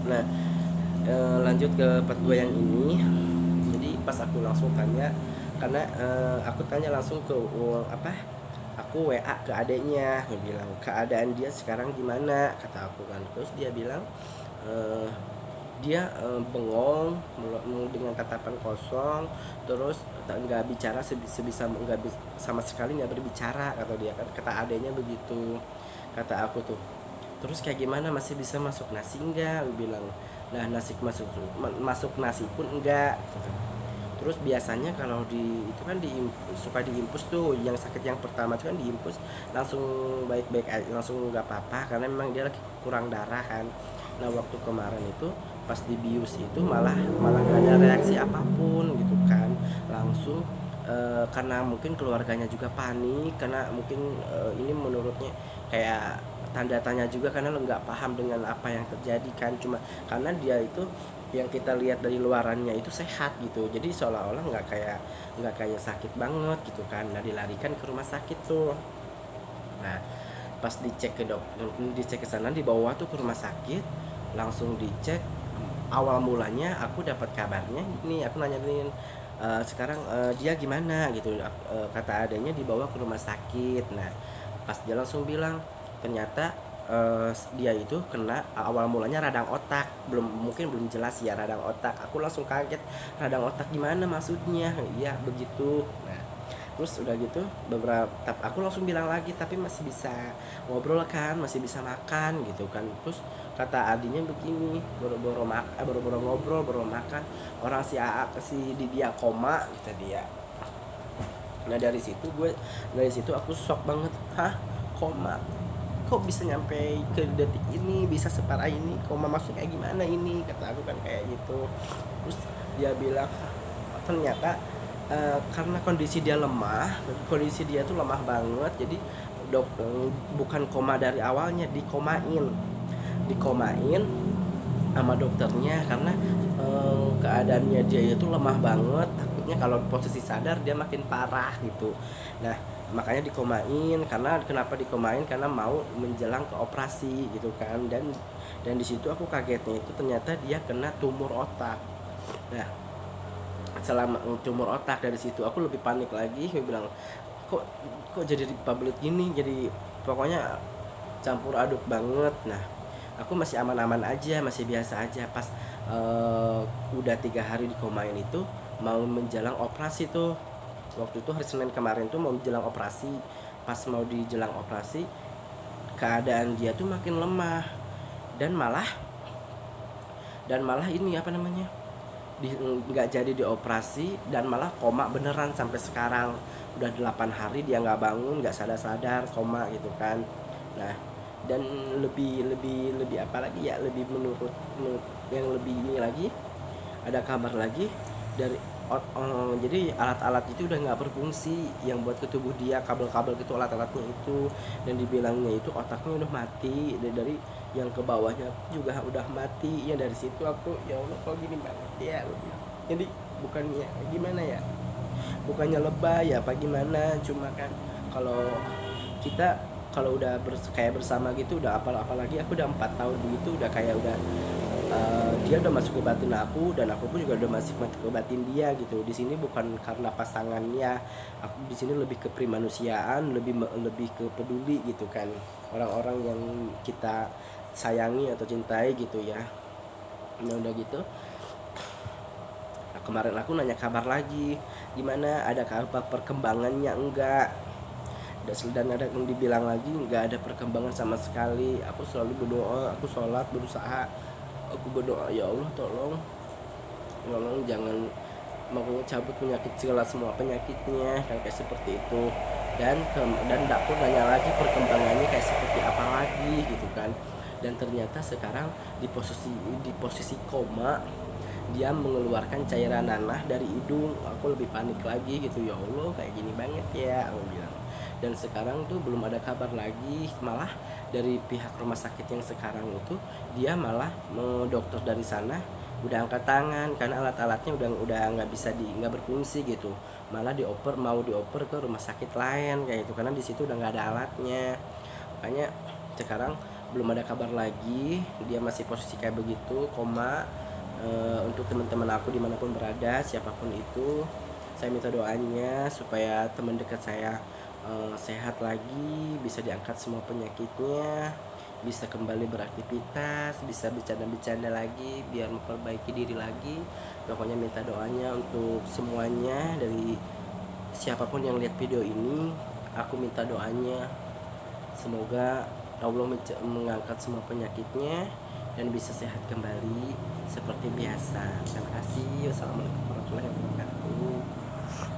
Nah, lanjut ke part 2 yang ini. Jadi pas aku langsung tanya, karena aku tanya langsung ke aku WA ke adeknya, dia bilang keadaan dia sekarang gimana, kata aku kan. Terus dia bilang eh, dia bengong dengan tatapan kosong, terus nggak bicara, sebisa nggak sama sekali nggak berbicara, kata dia kan, kata adeknya begitu. Kata aku tuh, terus kayak gimana, masih bisa masuk nasi enggak, aku bilang. Nah, nasi masuk, masuk nasi pun enggak. Terus biasanya kalau di itu kan suka diimpus tuh, yang sakit yang pertama itu kan diimpus langsung baik-baik aja, langsung nggak apa-apa, karena memang dia lagi kurang darah kan. Nah, waktu kemarin itu pas dibius itu malah malah nggak ada reaksi apapun gitu kan, langsung karena mungkin keluarganya juga panik, karena mungkin ini menurutnya kayak tanda tanya juga, karena lo nggak paham dengan apa yang terjadi kan, cuma karena dia itu yang kita lihat dari luarannya itu sehat gitu, jadi seolah-olah nggak kayak sakit banget gitu kan. Nah, dilarikan ke rumah sakit tuh. Nah, pas dicek ke dokter, dicek ke sana, di bawah tuh ke rumah sakit, langsung dicek. Awal mulanya aku dapat kabarnya ini, aku nanyain sekarang dia gimana gitu. Kata adanya dibawa ke rumah sakit. Nah, pas dia langsung bilang ternyata dia itu kena, awal mulanya radang otak, belum jelas ya, radang otak. Aku langsung kaget, radang otak gimana maksudnya, iya begitu. Nah, terus udah gitu beberapa, aku langsung bilang lagi, tapi masih bisa ngobrol kan, masih bisa makan gitu kan. Terus kata adinya begini, boro-boro ngobrol, boro makan, orang si AA si di dia koma, kata dia. Nah, dari situ aku shock banget. Hah, koma? Kok bisa nyampe ke detik ini, bisa separah ini, koma maksudnya kayak gimana ini, kata aku kan kayak gitu. Terus dia bilang ternyata karena kondisi dia lemah, kondisi dia tuh lemah banget, jadi bukan koma dari awalnya, dikomain sama dokternya, karena keadaannya dia itu lemah banget, takutnya kalau posisi sadar dia makin parah gitu. Nah, makanya dikomain. Karena kenapa dikomain, karena mau menjelang ke operasi gitu kan. Dan di situ aku kagetnya itu ternyata dia kena tumor otak. Nah, selama tumor otak, dari situ aku lebih panik lagi. Aku bilang, kok kok jadi public gini, jadi pokoknya campur aduk banget. Nah, aku masih aman-aman aja, masih biasa aja. Pas udah 3 hari di komain itu, mau menjelang operasi tuh, waktu itu hari Senin kemarin tuh mau menjelang operasi. Pas mau dijelang operasi, keadaan dia tuh makin lemah, dan malah ini apa namanya, nggak jadi dioperasi, dan malah koma beneran sampai sekarang. Udah 8 hari dia nggak bangun, nggak sadar-sadar, koma gitu kan. Nah, dan lebih lebih lebih apa lagi ya, lebih menurut yang lebih ini lagi, ada kabar lagi dari jadi alat-alat itu udah nggak berfungsi yang buat ke tubuh dia, kabel-kabel gitu, alat-alatnya itu. Dan dibilangnya itu otaknya udah mati, dari yang ke bawahnya juga udah mati. Ya, dari situ aku, ya Allah kok gini banget ya. Jadi bukannya gimana ya, bukannya lebay ya apa gimana, cuma kan kalau kita kalau udah kayak bersama gitu, udah apalagi aku udah 4 tahun begitu, udah kayak udah dia udah masuk ke batin aku, dan aku pun juga udah masuk ke batin dia gitu. Di sini bukan karena pasangannya, aku di sini lebih ke primanusiaan, lebih ke peduli gitu kan, orang-orang yang kita sayangi atau cintai gitu ya. Nah, udah gitu, nah, kemarin aku nanya kabar lagi, gimana, ada kabar perkembangannya enggak. Dan ada yang dibilang lagi nggak ada perkembangan sama sekali. Aku selalu berdoa, aku sholat, berusaha, aku berdoa, ya Allah tolong jangan mau cabut penyakit, segala semua penyakitnya kan, kayak seperti itu. Dan aku nanya lagi perkembangannya kayak seperti apa lagi gitu kan. Dan ternyata sekarang di posisi koma, dia mengeluarkan cairan nanah dari hidung. Aku lebih panik lagi gitu, ya Allah kayak gini banget ya, aku bilang. Dan sekarang tuh belum ada kabar lagi, malah dari pihak rumah sakit yang sekarang itu, dia malah dokter dari sana udah angkat tangan, karena alat-alatnya udah nggak berfungsi gitu. Malah mau dioper ke rumah sakit lain kayak itu, karena di situ udah nggak ada alatnya. Makanya sekarang belum ada kabar lagi, dia masih posisi kayak begitu, koma. Untuk teman-teman aku dimanapun berada, siapapun itu, saya minta doanya supaya teman dekat saya sehat lagi, bisa diangkat semua penyakitnya, bisa kembali beraktivitas, bisa bercanda-bercanda lagi, biar memperbaiki diri lagi. Pokoknya minta doanya untuk semuanya, dari siapapun yang lihat video ini. Aku minta doanya, semoga Allah mengangkat semua penyakitnya dan bisa sehat kembali seperti biasa. Terima kasih. Wassalamualaikum warahmatullahi wabarakatuh.